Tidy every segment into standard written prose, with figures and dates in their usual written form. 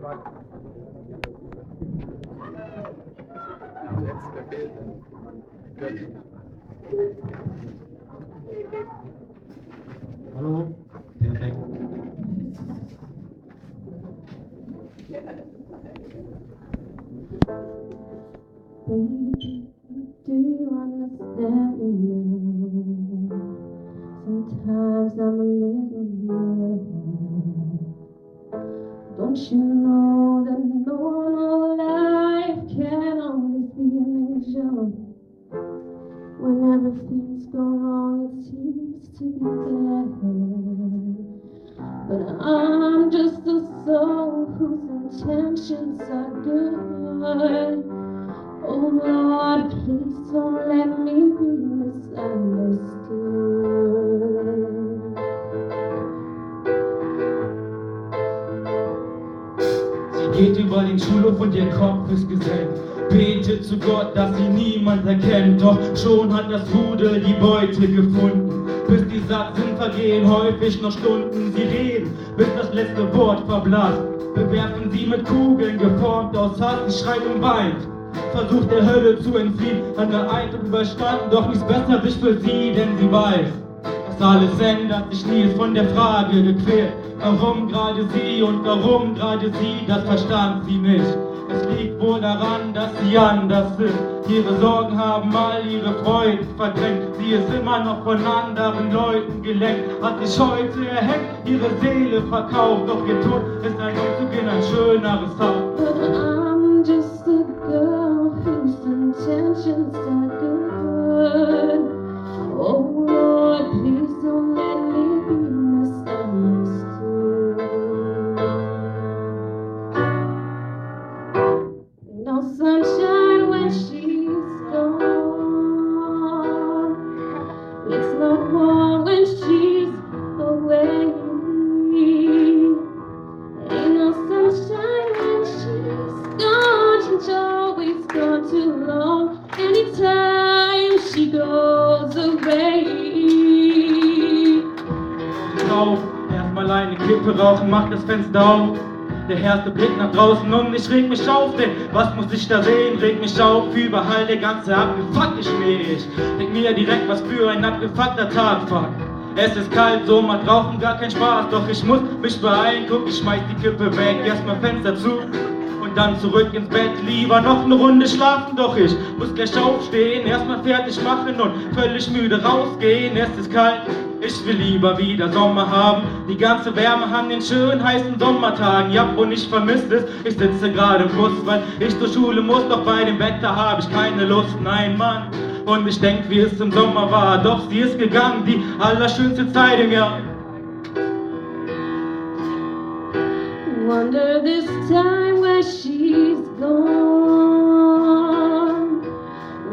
Hallo? Perfekt. Baby, do you understand me now? Sometimes I'm a little mad. Don't you know that normal life can always be an illusion? When everything's gone wrong, it seems to be bad. But I'm just a soul whose intentions are good. Oh Lord, please don't let me be misunderstood. Sie geht über den Schulhof und ihr Kopf ist gesenkt. Betet zu Gott, dass sie niemand erkennt. Doch schon hat das Rudel die Beute gefunden. Bis die Satzen vergehen, häufig noch Stunden. Sie reden, bis das letzte Wort verblasst. Bewerfen sie mit Kugeln, geformt aus Hass. Sie schreit und weint, versucht der Hölle zu entfliehen. Hat eine Eindruck überstanden, doch nichts besser sich für sie, denn sie weiß, dass alles ändert sich nie, ist von der Frage gequält. Warum gerade sie und warum gerade sie, das verstand sie nicht. Es liegt wohl daran, dass sie anders sind. Ihre Sorgen haben all ihre Freuden verdrängt. Sie ist immer noch von anderen Leuten gelenkt. Hat sich heute erhängt, ihre Seele verkauft. Doch ihr Tod ist ein Umzug in ein schöneres Haus. But I'm just a girl whose intentions are good. Oh Lord, please don't let me be misunderstood. No sunshine when she's gone. It's no warm when she's away. Ain't no sunshine when she's gone. She's always gone too long. Anytime she goes away. Auf, erstmal eine Kippe rauchen, mach das Fenster auf. Der erste Blick nach draußen und ich reg mich auf, denn was muss ich da sehen? Reg mich auf, überall der ganze abgefuckte Schnee. Ich denk mir direkt, was für ein abgefuckter Tag, fuck. Es ist kalt, so macht Rauchen gar keinen Spaß, doch ich muss mich beeilen, guck, ich schmeiß die Kippe weg, erstmal Fenster zu und dann zurück ins Bett, lieber noch eine Runde schlafen, doch ich muss gleich aufstehen, erstmal fertig machen und völlig müde rausgehen, es ist kalt. Ich will lieber wieder Sommer haben, die ganze Wärme an den schönen heißen Sommertagen. Ja, und ich vermisse es, ich sitze gerade im Bus, weil ich zur Schule muss, doch bei dem Wetter habe ich keine Lust, nein Mann. Und ich denk, wie es im Sommer war, doch sie ist gegangen, die allerschönste Zeit im Jahr. Wonder this time where she's gone.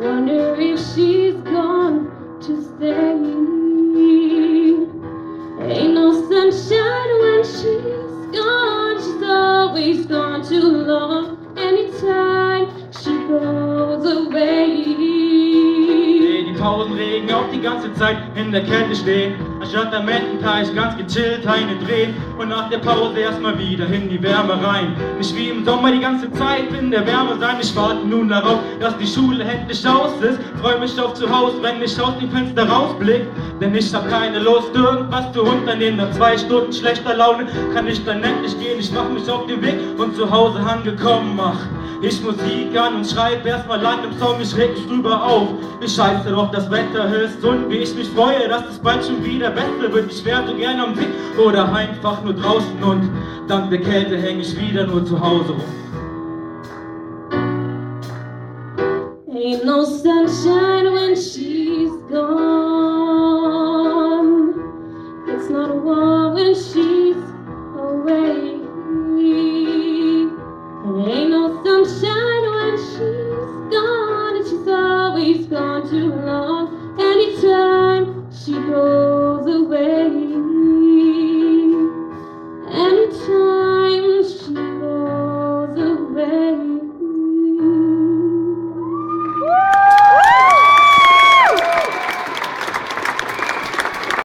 Wonder if she's gone to stay. Ain't no sunshine when she's gone. She's always gone too long. Anytime she goes away. Die Pausen regen auch die ganze Zeit in der Kälte stehen. Anstatt am Ententeich ganz gechillt eine drehen und nach der Pause erstmal wieder in die Wärme rein. Nicht wie im Sommer die ganze Zeit in der Wärme sein. Ich warte nun darauf, dass die Schule endlich aus ist. Freu mich auf zu Hause, wenn ich aus dem Fenster rausblick. Denn ich hab keine Lust, irgendwas zu unternehmen. Nach 2 Stunden schlechter Laune kann ich dann endlich gehen. Ich mach mich auf den Weg und zu Hause angekommen mach ich Musik an und schreib erstmal lang im Song, ich reg mich drüber auf. Wie scheiße doch das Wetter ist und wie ich mich freue, dass es bald schon wieder besser wird. Ich wär so gerne am Weg oder einfach nur draußen und dank der Kälte häng ich wieder nur zu Hause rum. Ain't no